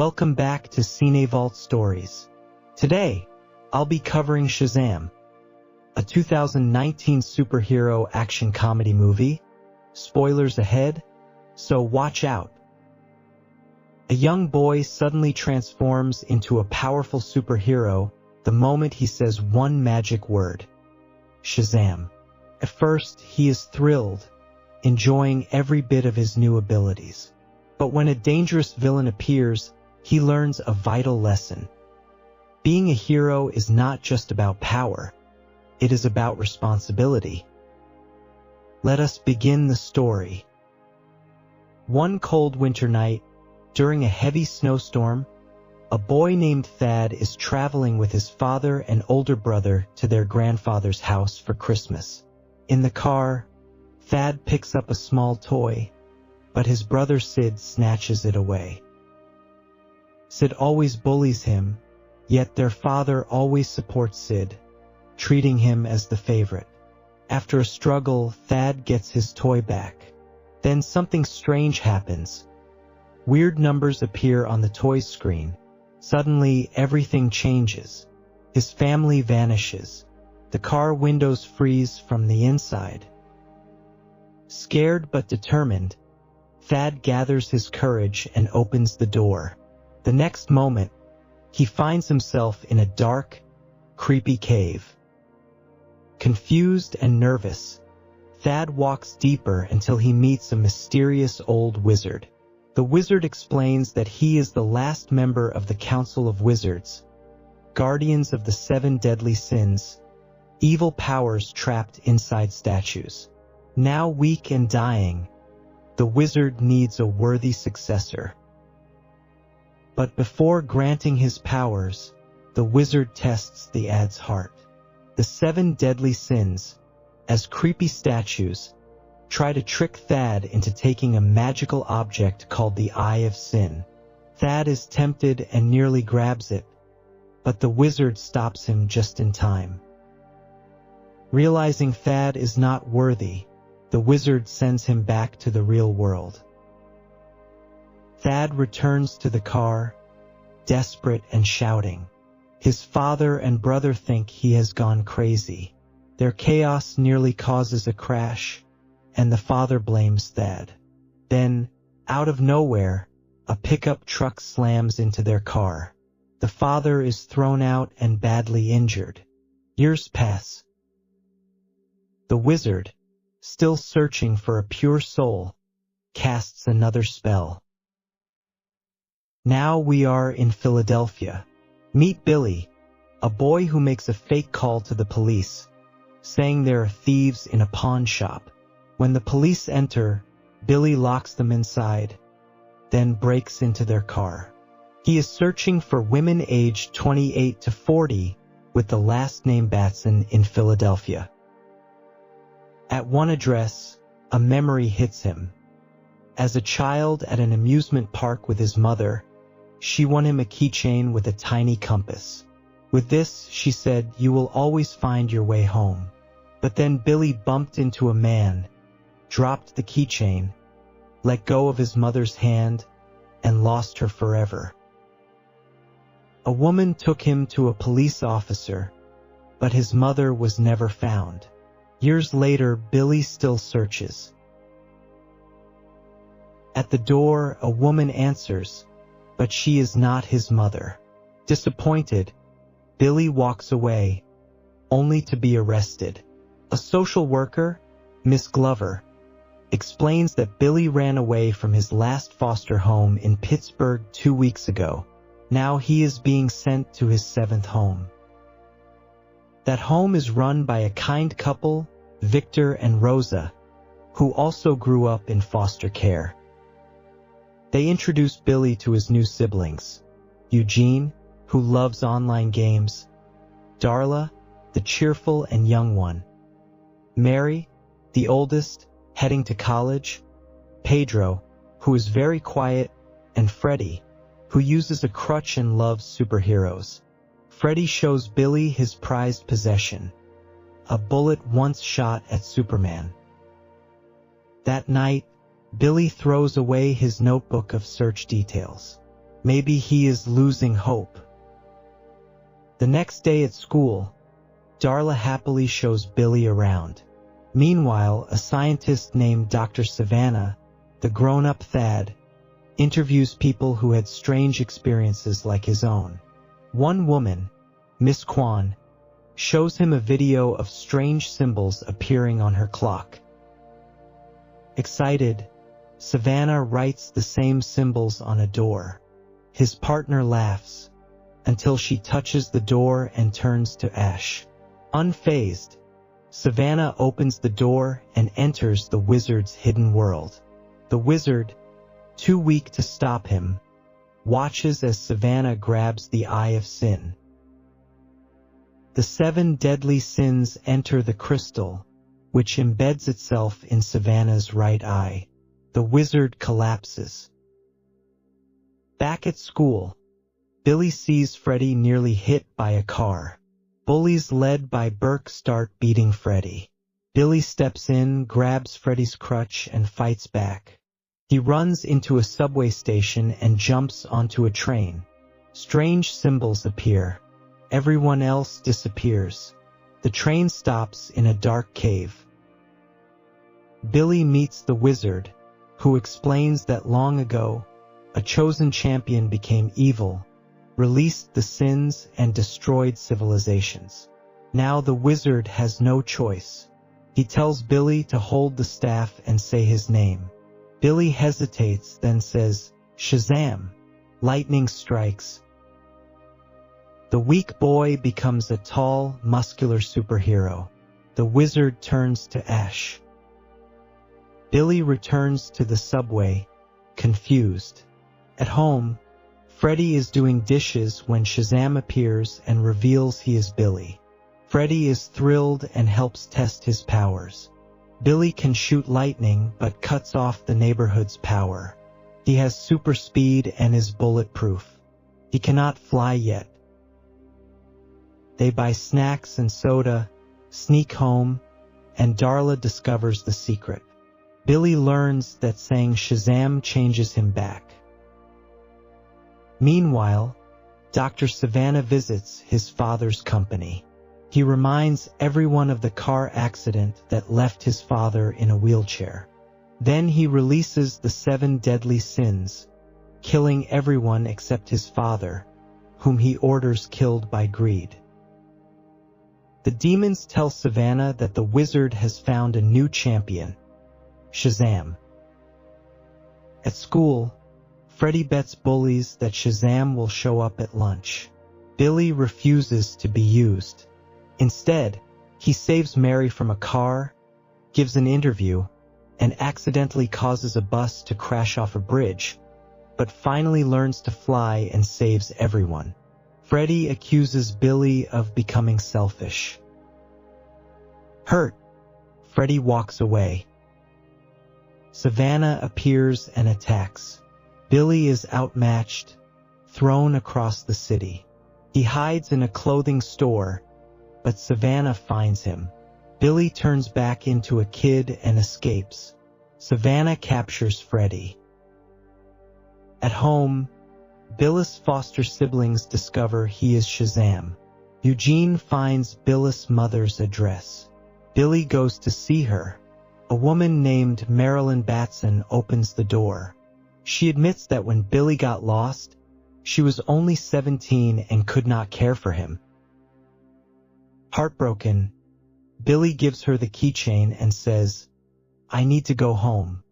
Welcome back to CineVault Stories. Today, I'll be covering Shazam, a 2019 superhero action comedy movie. Spoilers ahead, so watch out. A young boy suddenly transforms into a powerful superhero the moment he says one magic word: Shazam. At first, he is thrilled, enjoying every bit of his new abilities. But when a dangerous villain appears, he learns a vital lesson. Being a hero is not just about power, it is about responsibility. Let us begin the story. One cold winter night, during a heavy snowstorm, a boy named Thad is traveling with his father and older brother to their grandfather's house for Christmas. In the car, Thad picks up a small toy, but his brother Sid snatches it away. Sid always bullies him, yet their father always supports Sid, treating him as the favorite. After a struggle, Thad gets his toy back. Then something strange happens. Weird numbers appear on the toy screen. Suddenly, everything changes. His family vanishes. The car windows freeze from the inside. Scared but determined, Thad gathers his courage and opens the door. The next moment, he finds himself in a dark, creepy cave. Confused and nervous, Thad walks deeper until he meets a mysterious old wizard. The wizard explains that he is the last member of the Council of Wizards, guardians of the 7 deadly sins, evil powers trapped inside statues. Now weak and dying, the wizard needs a worthy successor. But before granting his powers, the wizard tests the ad's heart. The 7 deadly sins, as creepy statues, try to trick Thad into taking a magical object called the Eye of Sin. Thad is tempted and nearly grabs it, but the wizard stops him just in time. Realizing Thad is not worthy, the wizard sends him back to the real world. Thad returns to the car, desperate and shouting. His father and brother think he has gone crazy. Their chaos nearly causes a crash, and the father blames Thad. Then, out of nowhere, a pickup truck slams into their car. The father is thrown out and badly injured. Years pass. The wizard, still searching for a pure soul, casts another spell. Now we are in Philadelphia. Meet Billy, a boy who makes a fake call to the police, saying there are thieves in a pawn shop. When the police enter, Billy locks them inside, then breaks into their car. He is searching for women aged 28 to 40 with the last name Batson in Philadelphia. At one address, a memory hits him. As a child at an amusement park with his mother, she won him a keychain with a tiny compass. With this, she said, "You will always find your way home." But then Billy bumped into a man, dropped the keychain, let go of his mother's hand, and lost her forever. A woman took him to a police officer, but his mother was never found. Years later, Billy still searches. At the door, a woman answers, but she is not his mother. Disappointed, Billy walks away, only to be arrested. A social worker, Miss Glover, explains that Billy ran away from his last foster home in Pittsburgh 2 weeks ago. Now he is being sent to his 7th home. That home is run by a kind couple, Victor and Rosa, who also grew up in foster care. They introduce Billy to his new siblings: Eugene, who loves online games; Darla, the cheerful and young one; Mary, the oldest, heading to college; Pedro, who is very quiet; and Freddie, who uses a crutch and loves superheroes. Freddie shows Billy his prized possession, a bullet once shot at Superman. That night, Billy throws away his notebook of search details. Maybe he is losing hope. The next day at school, Darla happily shows Billy around. Meanwhile, a scientist named Dr. Savannah, the grown-up Thad, interviews people who had strange experiences like his own. One woman, Miss Kwan, shows him a video of strange symbols appearing on her clock. Excited, Savannah writes the same symbols on a door. His partner laughs, until she touches the door and turns to ash. Unfazed, Savannah opens the door and enters the wizard's hidden world. The wizard, too weak to stop him, watches as Savannah grabs the Eye of Sin. The 7 deadly sins enter the crystal, which embeds itself in Savannah's right eye. The wizard collapses. Back at school, Billy sees Freddy nearly hit by a car. Bullies led by Burke start beating Freddy. Billy steps in, grabs Freddy's crutch, and fights back. He runs into a subway station and jumps onto a train. Strange symbols appear. Everyone else disappears. The train stops in a dark cave. Billy meets the wizard, who explains that long ago, a chosen champion became evil, released the sins, and destroyed civilizations. Now the wizard has no choice. He tells Billy to hold the staff and say his name. Billy hesitates, then says, "Shazam!" Lightning strikes. The weak boy becomes a tall, muscular superhero. The wizard turns to ash. Billy returns to the subway, confused. At home, Freddy is doing dishes when Shazam appears and reveals he is Billy. Freddy is thrilled and helps test his powers. Billy can shoot lightning but cuts off the neighborhood's power. He has super speed and is bulletproof. He cannot fly yet. They buy snacks and soda, sneak home, and Darla discovers the secret. Billy learns that saying Shazam changes him back. Meanwhile, Dr. Savannah visits his father's company. He reminds everyone of the car accident that left his father in a wheelchair. Then he releases the 7 deadly sins, killing everyone except his father, whom he orders killed by greed. The demons tell Savannah that the wizard has found a new champion, Shazam. At school, Freddy bets bullies that Shazam will show up at lunch. Billy refuses to be used. Instead, he saves Mary from a car, gives an interview, and accidentally causes a bus to crash off a bridge, but finally learns to fly and saves everyone. Freddy accuses Billy of becoming selfish. Hurt, Freddy walks away. Savannah appears and attacks. Billy is outmatched, thrown across the city. He hides in a clothing store, but Savannah finds him. Billy turns back into a kid and escapes. Savannah captures Freddy. At home, Billy's foster siblings discover he is Shazam. Eugene finds Billy's mother's address. Billy goes to see her. A woman named Marilyn Batson opens the door. She admits that when Billy got lost, she was only 17 and could not care for him. Heartbroken, Billy gives her the keychain and says, "I need to go home."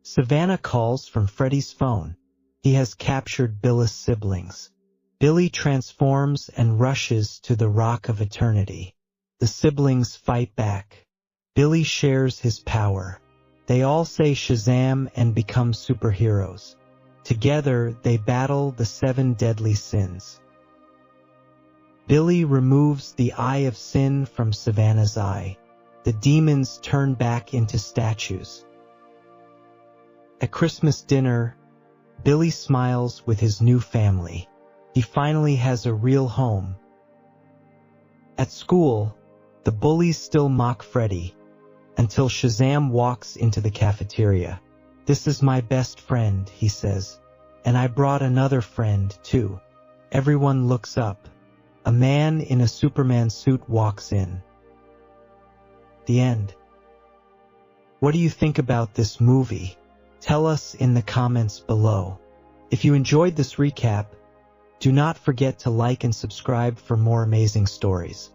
Savannah calls from Freddy's phone. He has captured Billy's siblings. Billy transforms and rushes to the Rock of Eternity. The siblings fight back. Billy shares his power. They all say Shazam and become superheroes. Together, they battle the 7 deadly sins. Billy removes the Eye of Sin from Savannah's eye. The demons turn back into statues. At Christmas dinner, Billy smiles with his new family. He finally has a real home. At school, the bullies still mock Freddy, until Shazam walks into the cafeteria. "This is my best friend," he says. And I brought another friend, too. Everyone looks up. A man in a Superman suit walks in. The end. What do you think about this movie? Tell us in the comments below. If you enjoyed this recap, do not forget to like and subscribe for more amazing stories.